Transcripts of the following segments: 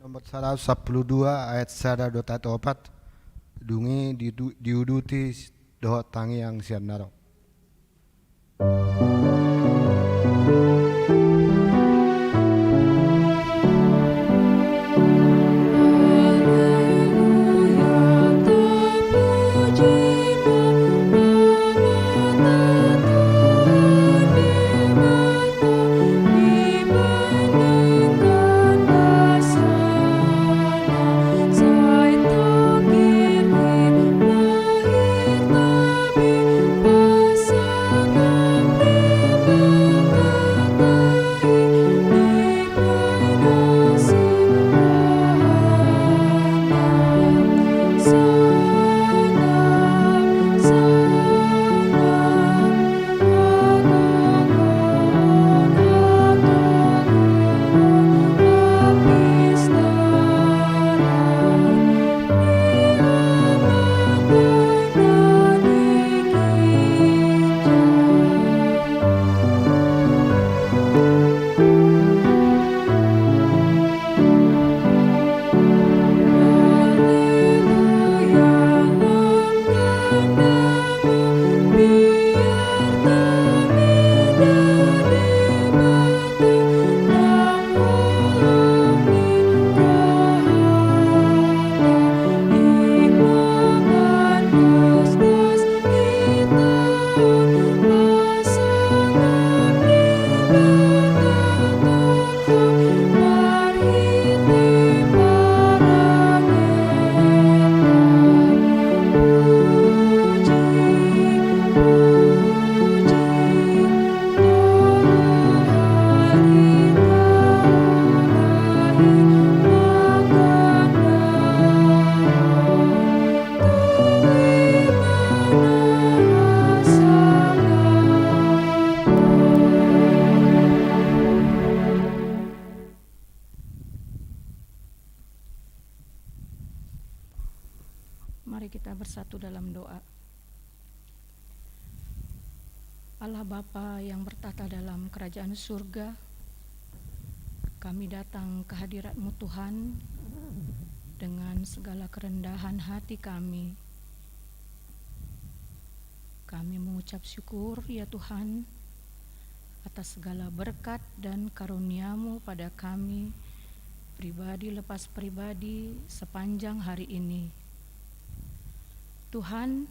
Nomor 112 ayat 1 dungi diuduti doh tangi yang sian naro. Mari kita bersatu dalam doa. Allah Bapa yang bertata dalam kerajaan surga, kami datang ke hadirat-Mu Tuhan dengan segala kerendahan hati kami. Kami mengucap syukur ya Tuhan atas segala berkat dan karunia-Mu pada kami, pribadi lepas pribadi sepanjang hari ini. Tuhan,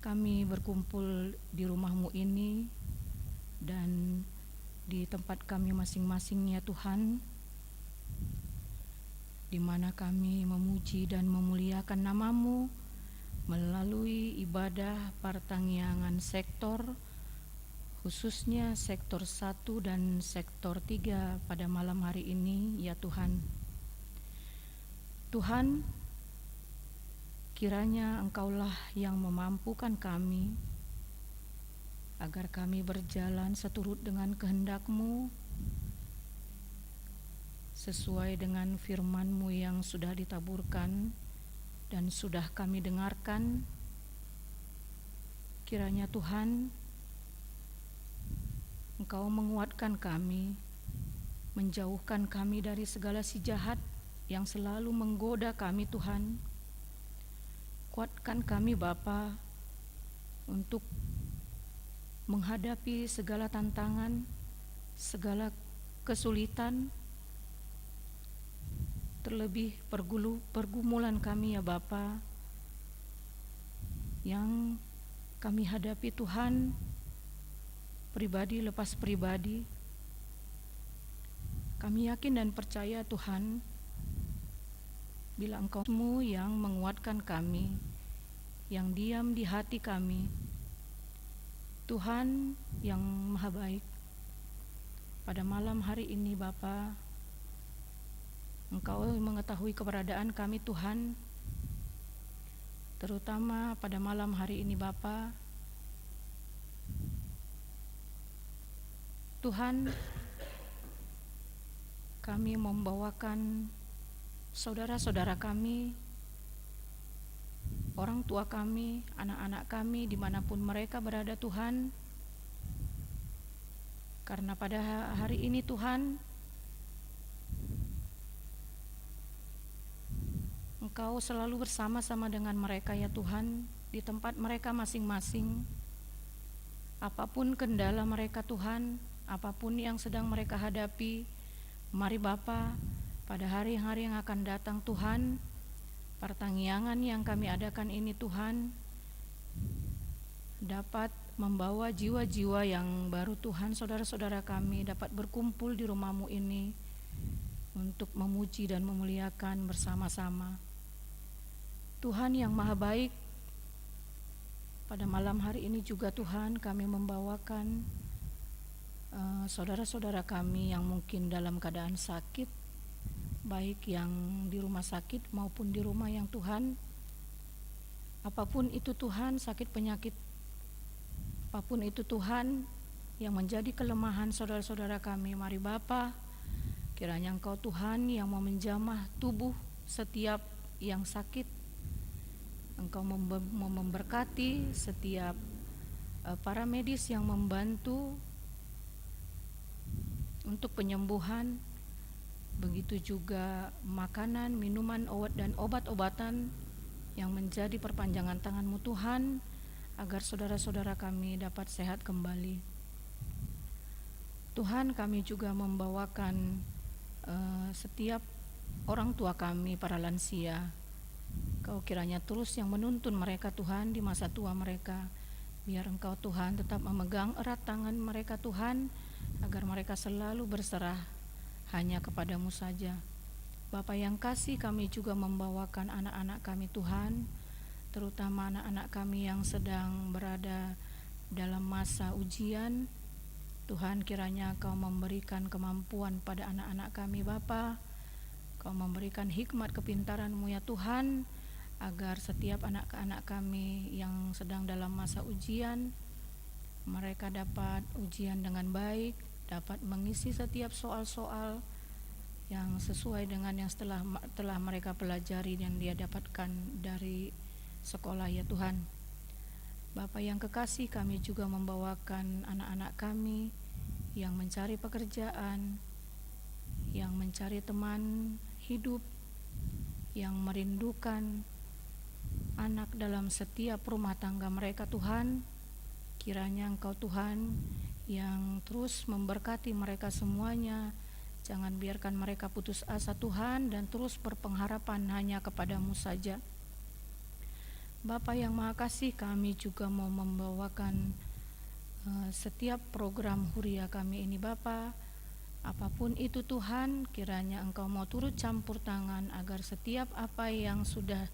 kami berkumpul di rumah-Mu ini dan di tempat kami masing-masing ya Tuhan, di mana kami memuji dan memuliakan nama-Mu melalui ibadah pertanggiangan sektor, khususnya sektor 1 dan sektor 3 pada malam hari ini ya Tuhan. Tuhan, kiranya Engkaulah yang memampukan kami agar kami berjalan seturut dengan kehendak-Mu, sesuai dengan firman-Mu yang sudah ditaburkan dan sudah kami dengarkan. Kiranya Tuhan, Engkau menguatkan kami, menjauhkan kami dari segala si jahat yang selalu menggoda kami Tuhan. Kuatkan kami Bapa untuk menghadapi segala tantangan, segala kesulitan, terlebih pergumulan kami ya Bapa yang kami hadapi Tuhan, pribadi lepas pribadi. Kami yakin dan percaya Tuhan, bila Engkau-Mu yang menguatkan kami, yang diam di hati kami, Tuhan yang Maha Baik. Pada malam hari ini Bapa, Engkau mengetahui keberadaan kami Tuhan, terutama pada malam hari ini Bapa. Tuhan, kami membawakan saudara-saudara kami, orang tua kami, anak-anak kami dimanapun mereka berada Tuhan. Karena pada hari ini Tuhan, Engkau selalu bersama-sama dengan mereka ya Tuhan, di tempat mereka masing-masing. Apapun kendala mereka Tuhan, apapun yang sedang mereka hadapi, mari Bapa, pada hari-hari yang akan datang Tuhan, pertanggiangan yang kami adakan ini Tuhan, dapat membawa jiwa-jiwa yang baru Tuhan, saudara-saudara kami dapat berkumpul di rumah-Mu ini untuk memuji dan memuliakan bersama-sama. Tuhan yang Maha Baik, pada malam hari ini juga Tuhan kami membawakan saudara-saudara kami yang mungkin dalam keadaan sakit, baik yang di rumah sakit maupun di rumah yang Tuhan, apapun itu Tuhan, sakit penyakit apapun itu Tuhan yang menjadi kelemahan saudara-saudara kami, mari Bapa, kiranya Engkau Tuhan yang mau menjamah tubuh setiap yang sakit, Engkau mau memberkati setiap para medis yang membantu untuk penyembuhan, begitu juga makanan, minuman, dan obat-obatan yang menjadi perpanjangan tangan-Mu Tuhan, agar saudara-saudara kami dapat sehat kembali. Tuhan, kami juga membawakan setiap orang tua kami, para lansia. Kau kiranya terus yang menuntun mereka Tuhan di masa tua mereka. Biar Engkau Tuhan tetap memegang erat tangan mereka Tuhan, agar mereka selalu berserah hanya kepadamu saja. Bapa yang kasih, kami juga membawakan anak-anak kami Tuhan, terutama anak-anak kami yang sedang berada dalam masa ujian. Tuhan, kiranya Kau memberikan kemampuan pada anak-anak kami Bapa. Kau memberikan hikmat kepintaran-Mu ya Tuhan, agar setiap anak-anak kami yang sedang dalam masa ujian, mereka dapat ujian dengan baik, dapat mengisi setiap soal-soal yang sesuai dengan yang telah mereka pelajari dan dia dapatkan dari sekolah ya Tuhan. Bapa yang kekasih, kami juga membawakan anak-anak kami yang mencari pekerjaan, yang mencari teman hidup, yang merindukan anak dalam setiap rumah tangga mereka Tuhan. Kiranya Engkau Tuhan yang terus memberkati mereka semuanya. Jangan biarkan mereka putus asa Tuhan, dan terus berpengharapan hanya kepadamu saja. Bapa yang Maha Kasih, kami juga mau membawakan setiap program huria kami ini Bapa. Apapun itu Tuhan, kiranya Engkau mau turut campur tangan agar setiap apa yang sudah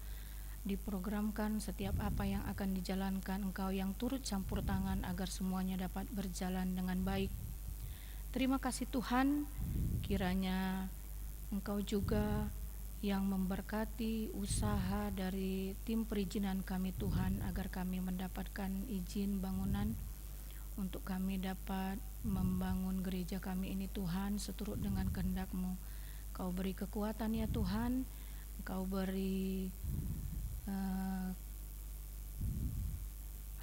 diprogramkan, setiap apa yang akan dijalankan, Engkau yang turut campur tangan agar semuanya dapat berjalan dengan baik. Terima kasih Tuhan, kiranya Engkau juga yang memberkati usaha dari tim perizinan kami Tuhan, agar kami mendapatkan izin bangunan untuk kami dapat membangun gereja kami ini Tuhan, seturut dengan kehendak-Mu. Kau beri kekuatan ya Tuhan, Kau beri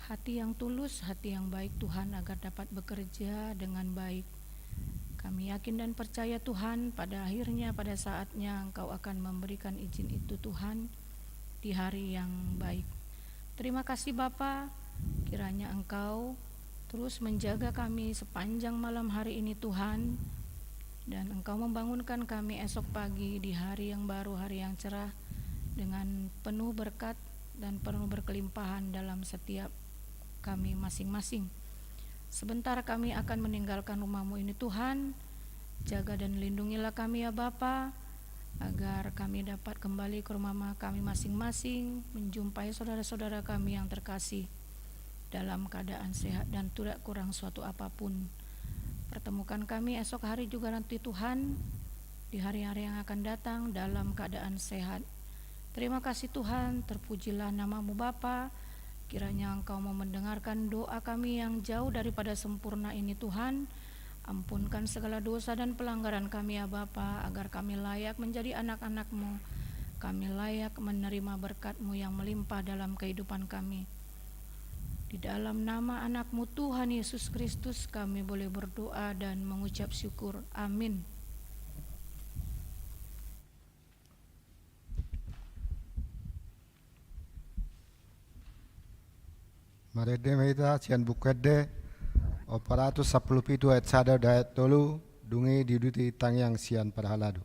hati yang tulus, hati yang baik Tuhan, agar dapat bekerja dengan baik. Kami yakin dan percaya Tuhan, pada akhirnya, pada saatnya Engkau akan memberikan izin itu Tuhan, di hari yang baik. Terima kasih Bapa, kiranya Engkau terus menjaga kami sepanjang malam hari ini Tuhan, dan Engkau membangunkan kami esok pagi di hari yang baru, hari yang cerah, dengan penuh berkat dan penuh berkelimpahan dalam setiap kami masing-masing. Sebentar kami akan meninggalkan rumah-Mu ini Tuhan, jaga dan lindungilah kami ya Bapa, agar kami dapat kembali ke rumah kami masing-masing, menjumpai saudara-saudara kami yang terkasih dalam keadaan sehat dan tidak kurang suatu apapun. Pertemukan kami esok hari juga nanti Tuhan, di hari-hari yang akan datang dalam keadaan sehat. Terima kasih Tuhan, terpujilah nama-Mu Bapa. Kiranya Engkau mau mendengarkan doa kami yang jauh daripada sempurna ini Tuhan. Ampunkan segala dosa dan pelanggaran kami ya Bapa, agar kami layak menjadi anak-anak-Mu. Kami layak menerima berkat-Mu yang melimpah dalam kehidupan kami. Di dalam nama anak-Mu Tuhan Yesus Kristus kami boleh berdoa dan mengucap syukur. Amin. Marede meita sian bukede operatus 10 ayat sada ayat tolu dungi diuduti tangyang sian parhaladu.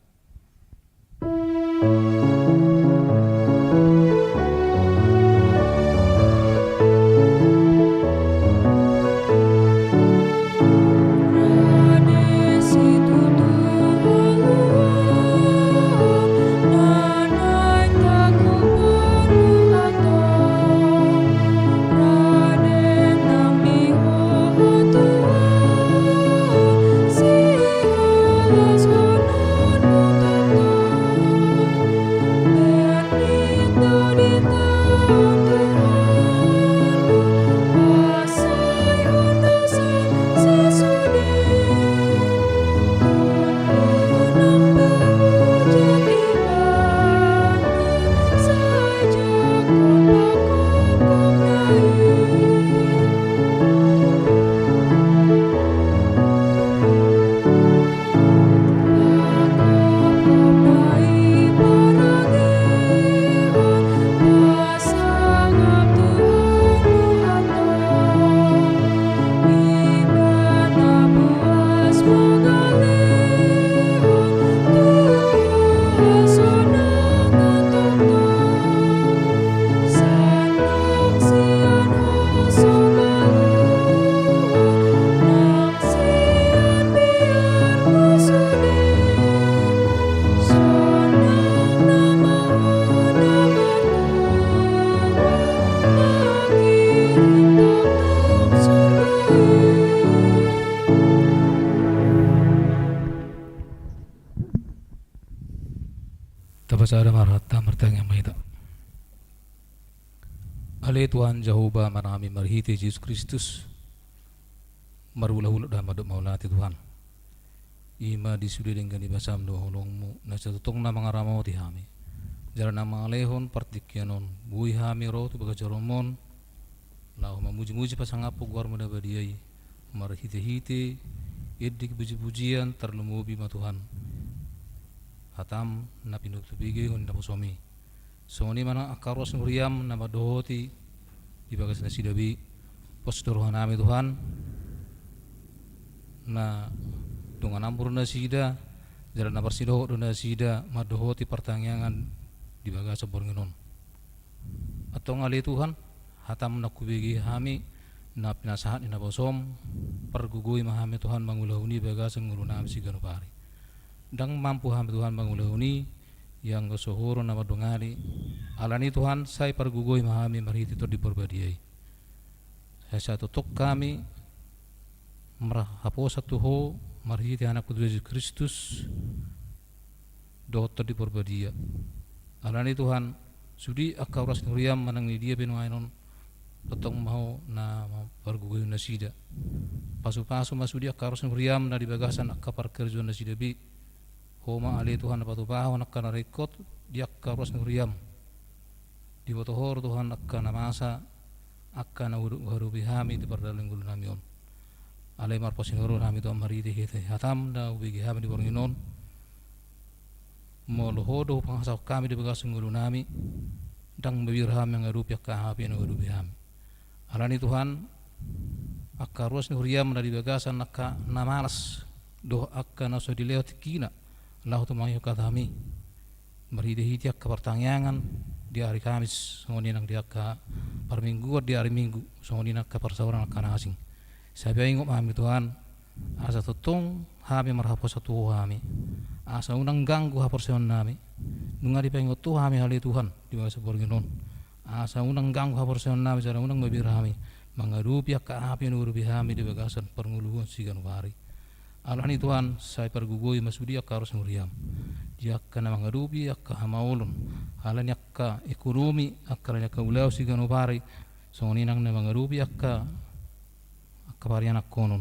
Tapasada marhata martanya mahita. Ale Tuhan Jehovah marami marhiti Yesus Kristus marulah-ulah dah maduk maulati Tuhan. Ima disudi dengan ibasam do holongmu na satutong na mga ramo ti hami. Jalan nama alehon partikyanon bui hami ro tu baga jaromon lahu mamuji-muji pasangapo guar muda badiai marhiti-hiti iddik puji-pujian terlumubi ma Tuhan. Hatam na pinutubigi hon na pusomi. Soni mana akaros nguriam na madohoti di bagas na sidabi posturuhan nami Tuhan na dungan ampur na sida jalan na parsidoho do na sida madohoti pertanyaan di bagas bornginon. Atau ngali Tuhan hatam na kubigi hami na pinasahat na posom pergugui mahami Tuhan mangulahuni bagas ngurunam siganupari. Dang mampu hamba Tuhan mangulahuni yang kesohoro nama dongari alani Tuhan saya pergugoi mahami marhiti to diperbadiai saya tutuk kami merah hapo satu ho marhiti anak kudus Yesus Kristus dokter diperbadia alani Tuhan sudi akauras nuriam manang dia benuainon totong mau na pergugoi nasida pasu-pasu masudi akauras nuriam na dibagasan akapar kerja nasida bi Homa ali Tuhan apa tu bahawa nak kena rekod dia karus nguriam di botohor Tuhan akan masa akan haru bihami di perdalam gulu namion alai marposin haru nami tu amari di hite hatam da ubigi hami di bornginon molohodo pangasa kami di bagas gulu nami dang bibir hami yang rupiah kahapi yang haru bihami alani Tuhan akarus nguriam dari bagasan nak namalas doh akan aso dilewat kina Allah tu mahu kami berhidi-hidi ke pertanyaan di hari Kamis, songoni nang dia ke perminggu di hari Minggu, songoni nang ke persauran akan asing. Saya ingin memahami Tuhan, asa tutong kami merhapus satu kami, asa unang ganggu hapersion nami, nungari pengen tu kami hal Tuhan di bawah seborginon, asa unang ganggu hapersion nami, cara unang mabirami, mengarupi api nurupi kami di bagasan pernguluan sigan wari. Alani Tuhan saya pergugoi masudi akka harus nguriam dia kana mangarubi akka hamaulun alani akka ekonomi akka nya kaulau sigano pari songoni nang na mangarubi akka parian konon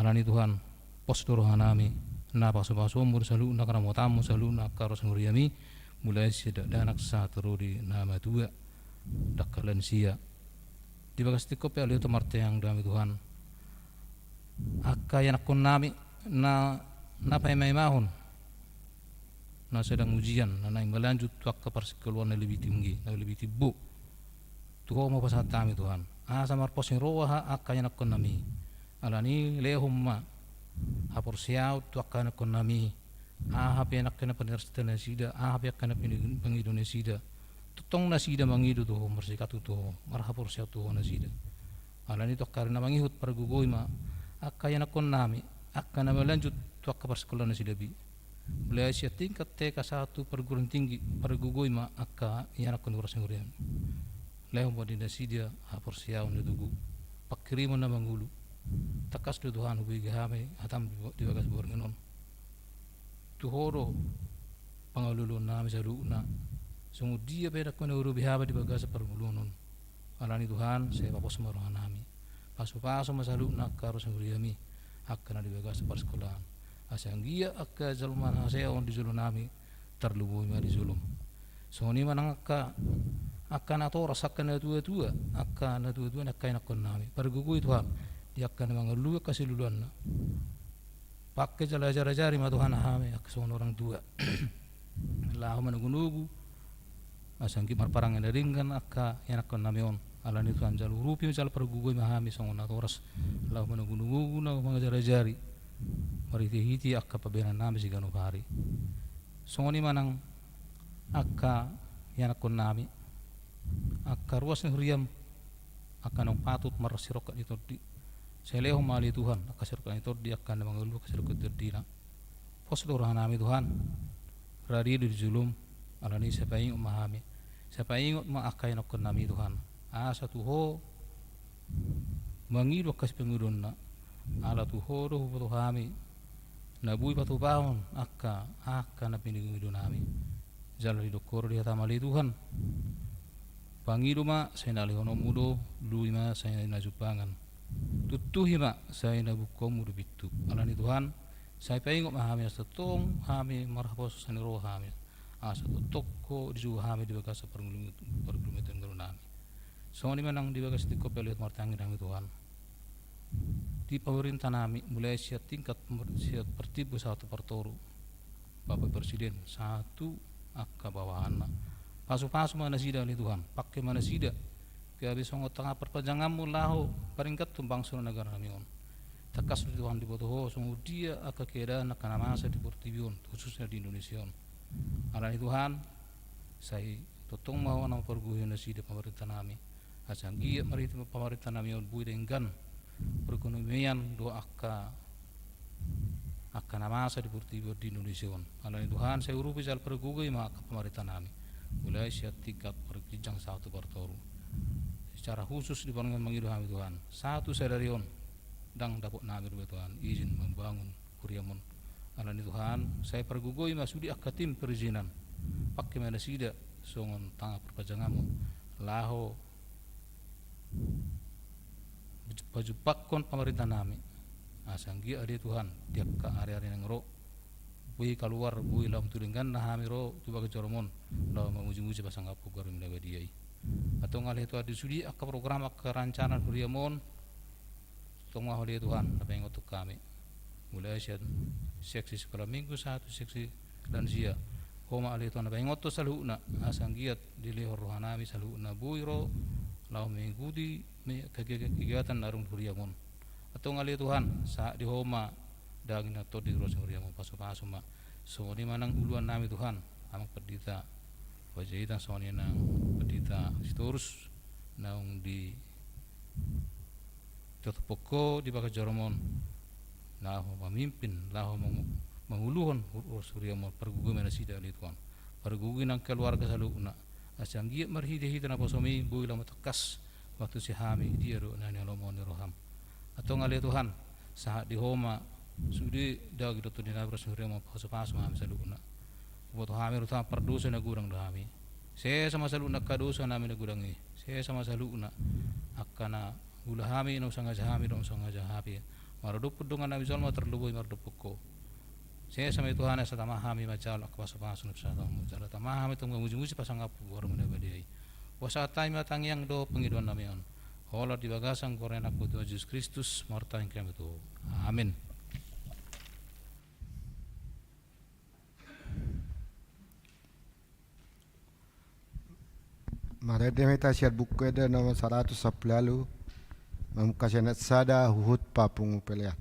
alani Tuhan postur hanami na paso-paso mur salu na kana motamu salu na akka harus nguriami mulai sida danak sa terudi nama dua dakalan sia di bagas tikop ya lihat marte yang dami Tuhan akka yang akon nami na paimai mahon na sedang ujian na naing melanjut wakka persikeluan na lebih tinggi na lebih tibu tuho mau pasat kami Tuhan asa marposing roha akanya nakon nami alani lehumma hapor siau tu akana kon nami ahap enak kena penersta na sida ahap yak kena pengido na sida tutong na sida mangido tu mersikatu tu marhapor siau tu na sida alani to karena mangihut pergugoy ma akaya nakon nami akana melanjut tu akapar sekolah na sida bi beliau sia tingkat TK 1 perguruan tinggi pergugoy ma akka yana kon urang ngurian lehum bodi na sida hapor siau na dugu pakirimo na mangulu takas du Tuhan hubi gahame hatam di bagas borngenon tuhoro pangalulu na misalu na sungu dia beda kone uru bihaba di bagas pergulunon alani Tuhan saya papos marohan nami pasu masalu na karo sanguriami hakana di bagas par sekolahan asanggia akka zalman hasea on di zulum nami terlubui ma di zulum soni manang akka na to rasakan na tua akka na tua nakkai nakon nami pergugui Tuhan yakkan mangalu kasih luluan na pakai jari ma Tuhan hame ak son orang tua lahu manugunugu asangki marparang na ringkan akka yanakon namion alani Tuhan jalu rupi jal pergugui mahami son na toras lahu manugunugu na mga jari mariti hiti akka pabenan nami sigano hari soni manang akka yanakon nami akka ruas ni huriam akka nang patut marasirok itu di saya leho mali Tuhan akasirkan itu dia akan mengeluh akasirkan terdina pos lurahan nami Tuhan radi di zulum alani siapa ingat memahami siapa ingat mengakai nakon nami Tuhan asa tuho mengidu kasih pengudun na ala tuho doh Tuhami nabui patu bahon akka na pinigudun nami jalan di dokor dia tamali Tuhan pangidu ma saya nalihono mudo lui ma saya najupangan tutuhi ma saya nabukom mudu bitu alani Tuhan saya pengok mahami asatong hami marhapos saniro hami asa toko disu hami di bagas pergulumitan nami soni manang di bagas di kopeliat martangi nami Tuhan di pemerintah nami mulai siap tingkat siap pertibu satu pertoru Bapak Presiden satu akka bawahan pasu mana sida ni Tuhan pakai mana sida kaya bisa ngotang perpanjanganmu lahu paringkat tumbang suruh negara kami on takas di Tuhan di botoho sungguh dia akka keadaan akan masa di Portibion khususnya di Indonesia on alani Tuhan saya totong mau nama perguhian sida pemerintah nami asanggi mari pemerintah nami on bui dengan perekonomian do akka akan masa di Portibion di Indonesia on alani Tuhan saya urupi jal perguhi maka pemerintah nami mulai siap tingkat perkijang satu pertoru secara khusus dibangun mengidu kami Tuhan satu sedarion dang dapat nami Tuhan izin membangun kuriamun alani Tuhan saya pergugoi masudi akatim perizinan pakai mana sida songon tangga perpajangamu laho baju pakon pemerintah nami asanggi ade Tuhan tiap ke area-area yang ro bui keluar bui lam turingan nah kami ro tuba ke coromon lau memuji-muji pasang apu garum dabadiai atau ngalih itu ada sudi akka program akka rancangan huriamon tong mau dia Tuhan apa yang untuk kami mulai seksi sekolah minggu satu seksi lansia koma alih Tuhan apa yang untuk saluna asang giat di lehor rohanami saluna buiro lau mengikuti kegiatan narung huriamon atau ngalih Tuhan saat di homa daging atau di terus huriamon pasu-pasu ma so di manang uluan nami Tuhan amang perdita wajitan soalnya nang pedita terus naung di Totopoko di baka Joromon nah memimpin lah menguluhon surya mau pergugu mana sida li Tuhan pergugu nang keluarga selalu una asang giat marhidi hita na posomi bui lama tekas waktu si hami dia ro nani lomon roham atau ngali Tuhan saat di homa sudi dag do di nabra surya mau pasu-pasu hami selalu una buat kami rutan perdosa na gurang kami saya sama selalu nak kadosa nami na gurang ini saya sama selalu nak akana ulah kami no sanga jahami no sanga jahapi maradupud dengan nabi zalma terlubui maradupukko saya sama Tuhan sa tamah kami macal akwas pasun sa tamu jala tamah kami tong muji-muji pasang apu gor mena badai wasa tay matang yang do pengiduan nami on hola di bagasang korenak butuh Yesus Kristus marta yang kami tu amin. Mari kita siap buku ada nomor 110 Mamukasyanet sada huhut papung peleat.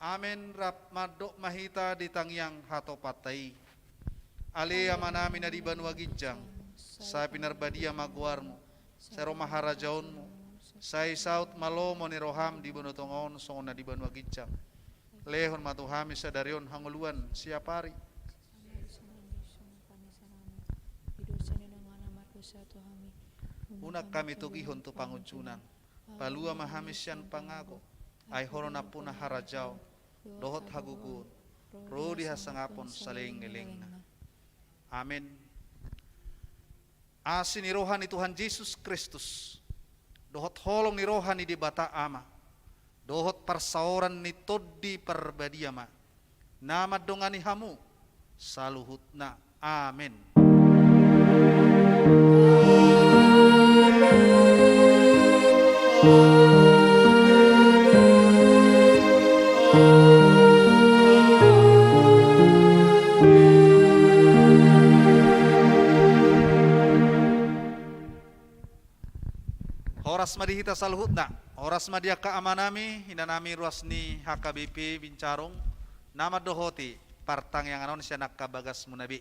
Amen rap madok mahita di tangyang hatopatai. Ale amanami na di banwa ginjang. Sa pinarbadia magwarmo. Sa romaharajaonmo. Sa isaut malomo ni roham di banutongon songon na di banwa ginjang. Lehon matuhami sa darion hanguluan siapari. Unak kami tugihon tu panguncunan. Palua mahamis yan pangago. Ay horona puna harajao. Dohot hagugun. Rodi hasangapon saling-iling na. Amen. Asin ni rohan ni Tuhan Yesus Kristus. Dohot holong ni rohan ni di bata ama. Dohot persaoran ni todi perbadiama. Nama dongani hamu. Saluhutna. Amen. Horas madihita saluhutna, horas madia kaamanami, hinanami ruas ni HKBP Bincarong, nama dohoti, partang yang anon siya nakabagas munabi.